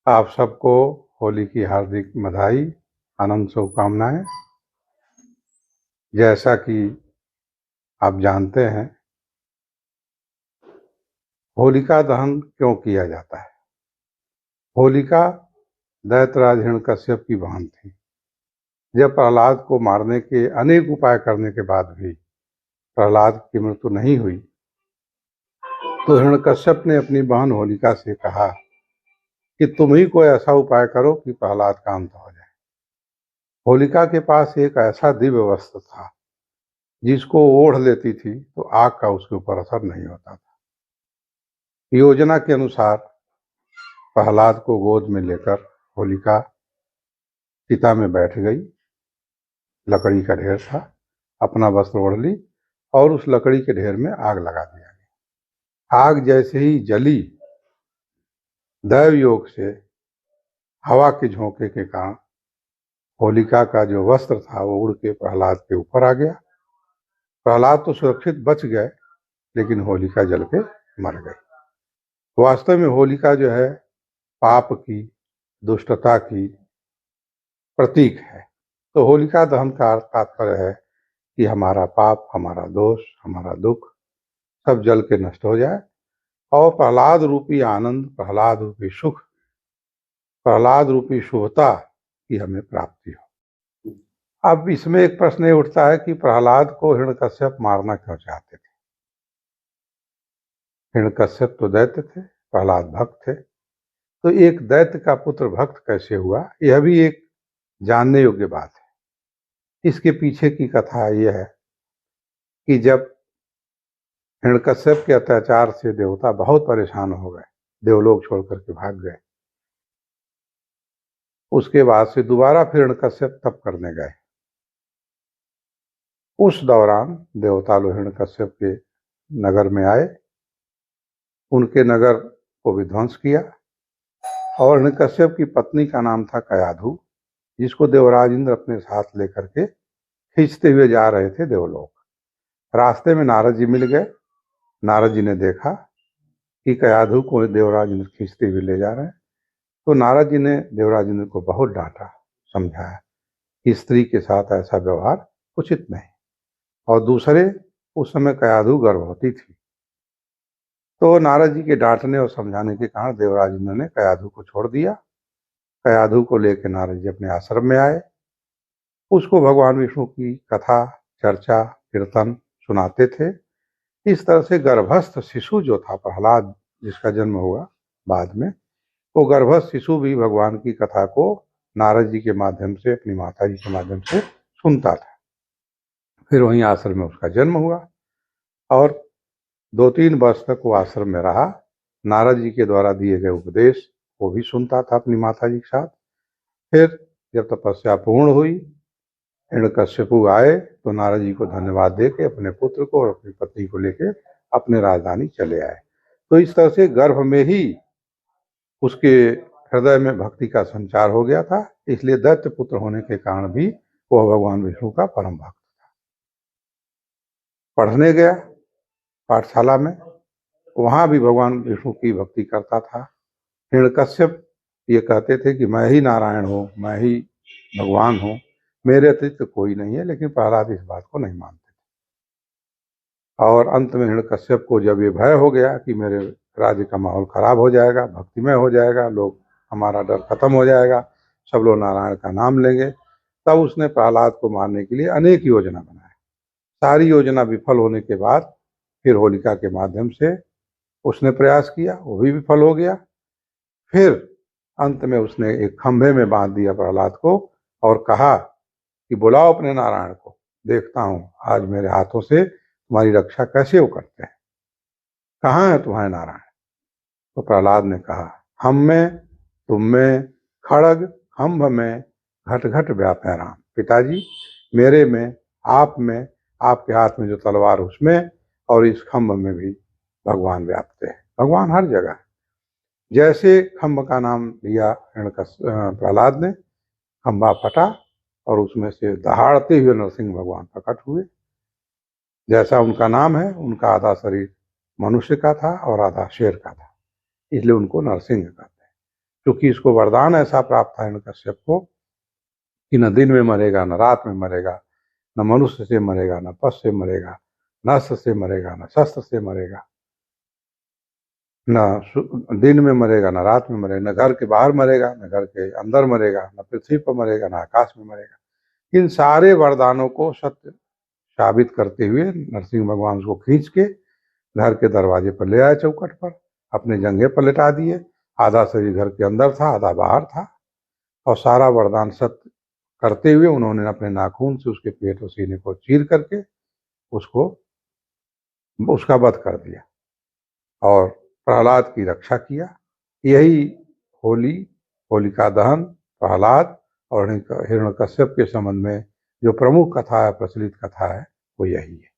आप सबको होली की हार्दिक बधाई, आनंद शुभकामनाएं। जैसा कि आप जानते हैं, होलिका दहन क्यों किया जाता है। होलिका दैत्यराज हिरण्यकश्यप की बहन थी। जब प्रहलाद को मारने के अनेक उपाय करने के बाद भी प्रहलाद की मृत्यु नहीं हुई, तो हिरण्यकश्यप ने अपनी बहन होलिका से कहा कि तुम ही कोई ऐसा उपाय करो कि प्रहलाद का अंत हो जाए। होलिका के पास एक ऐसा दिव्य वस्त्र था जिसको ओढ़ लेती थी तो आग का उसके ऊपर असर नहीं होता था। योजना के अनुसार प्रहलाद को गोद में लेकर होलिका चिता में बैठ गई। लकड़ी का ढेर था, अपना वस्त्र ओढ़ ली और उस लकड़ी के ढेर में आग लगा दिया गया। आग जैसे ही जली, दैव योग से हवा के झोंके के कारण होलिका का जो वस्त्र था वो उड़ के प्रहलाद के ऊपर आ गया। प्रहलाद तो सुरक्षित बच गए, लेकिन होलिका जल के मर गई। वास्तव में होलिका जो है पाप की, दुष्टता की प्रतीक है। तो होलिका दहन का तात्पर्य है कि हमारा पाप, हमारा दोष, हमारा दुख सब जल के नष्ट हो जाए और प्रहलाद रूपी आनंद, प्रहलाद रूपी सुख, प्रहलाद रूपी शुभता की हमें प्राप्ति हो। अब इसमें एक प्रश्न ये उठता है कि प्रहलाद को हिरण्यकश्यप मारना क्यों चाहते थे। हिरण्यकश्यप तो दैत्य थे, प्रहलाद भक्त थे, तो एक दैत्य का पुत्र भक्त कैसे हुआ, यह भी एक जानने योग्य बात है। इसके पीछे की कथा यह है कि जब हिरण्यकश्यप के अत्याचार से देवता बहुत परेशान हो गए, देवलोक छोड़ करके भाग गए। उसके बाद से दोबारा फिर हिरण्यकश्यप तप करने गए। उस दौरान देवता लोग हिरण्यकश्यप के नगर में आए, उनके नगर को विध्वंस किया और हिरण्यकश्यप की पत्नी का नाम था कयाधु, जिसको देवराज इंद्र अपने साथ लेकर के खींचते हुए जा रहे थे देवलोक। रास्ते में नारद जी मिल गए। नारद जी ने देखा कि कयाधु को देवराज इंद्र खींचते हुए ले जा रहे हैं, तो नारद जी ने देवराज इंद्र को बहुत डांटा, समझाया कि स्त्री के साथ ऐसा व्यवहार उचित नहीं। और दूसरे, उस समय कयाधु गर्भवती थी। तो नारद जी के डांटने और समझाने के कारण देवराज इंद्र ने कयाधु को छोड़ दिया। कयाधु को लेकर नारद जी अपने आश्रम में आए। उसको भगवान विष्णु की कथा, चर्चा, कीर्तन सुनाते थे। इस तरह से गर्भस्थ शिशु जो था प्रहलाद, जिसका जन्म हुआ बाद में, वो गर्भस्थ शिशु भी भगवान की कथा को नारद जी के माध्यम से, अपनी माता जी के माध्यम से सुनता था। फिर वहीं आश्रम में उसका जन्म हुआ और 2-3 वर्ष तक वो आश्रम में रहा। नारद जी के द्वारा दिए गए उपदेश वो भी सुनता था अपनी माता जी के साथ। फिर जब तपस्या पूर्ण हुई, हिरण्यकश्यपु आए तो नारद जी को धन्यवाद दे के अपने पुत्र को और अपनी पत्नी को लेके अपने राजधानी चले आए। तो इस तरह से गर्भ में ही उसके हृदय में भक्ति का संचार हो गया था। इसलिए दैत्य पुत्र होने के कारण भी वह भगवान विष्णु का परम भक्त था। पढ़ने गया पाठशाला में, वहां भी भगवान विष्णु की भक्ति करता था। हिरण्यकश्यप ये कहते थे कि मैं ही नारायण हूँ, मैं ही भगवान हूँ, मेरे अतिरिक्त कोई नहीं है, लेकिन प्रहलाद इस बात को नहीं मानते थे। और अंत में हिरण्यकश्यप को जब ये भय हो गया कि मेरे राज्य का माहौल खराब हो जाएगा, भक्तिमय हो जाएगा, लोग, हमारा डर खत्म हो जाएगा, सब लोग नारायण का नाम लेंगे, तब उसने प्रहलाद को मारने के लिए अनेक योजना बनाए। सारी योजना विफल होने के बाद फिर होलिका के माध्यम से उसने प्रयास किया, वो भी विफल हो गया। फिर अंत में उसने एक खंभे में बांध दिया प्रहलाद को और कहा कि बुलाओ अपने नारायण को, देखता हूं आज मेरे हाथों से तुम्हारी रक्षा कैसे वो करते हैं, कहाँ है तुम्हारे नारायण। तो प्रहलाद ने कहा, हम में, तुम में, खड़ग खंभ में, घट घट व्यापै राम। पिताजी, मेरे में, आप में, आपके हाथ में जो तलवार उसमें, और इस खंभ में भी भगवान व्याप्त है। भगवान हर जगह है। जैसे खंभ का नाम लिया प्रहलाद ने, खंभा फटा और उसमें से दहाड़ते हुए नरसिंह भगवान प्रकट हुए। जैसा उनका नाम है, उनका आधा शरीर मनुष्य का था और आधा शेर का था, इसलिए उनको नरसिंह कहते हैं। क्योंकि इसको वरदान ऐसा प्राप्त था हिरण्यकश्यप को कि न दिन में मरेगा, न रात में मरेगा, न मनुष्य से मरेगा, न पशु से मरेगा, न अस्त्र से मरेगा, न शस्त्र से मरेगा, न दिन में मरेगा, न रात में मरेगा, न घर के बाहर मरेगा, न घर के अंदर मरेगा, न पृथ्वी पर मरेगा, न आकाश में मरेगा। इन सारे वरदानों को सत्य साबित करते हुए नरसिंह भगवान उसको खींच के घर के दरवाजे पर ले आए, चौखट पर अपने जंघे पर लिटा दिए। आधा शरीर घर के अंदर था, आधा बाहर था, और सारा वरदान सत्य करते हुए उन्होंने अपने नाखून से उसके पेट और सीने को चीर करके उसका वध कर दिया और प्रहलाद की रक्षा किया। यही होलिका दहन, प्रहलाद और हिरण्यकश्यप के संबंध में जो प्रमुख कथा है, प्रचलित कथा है, वो यही है।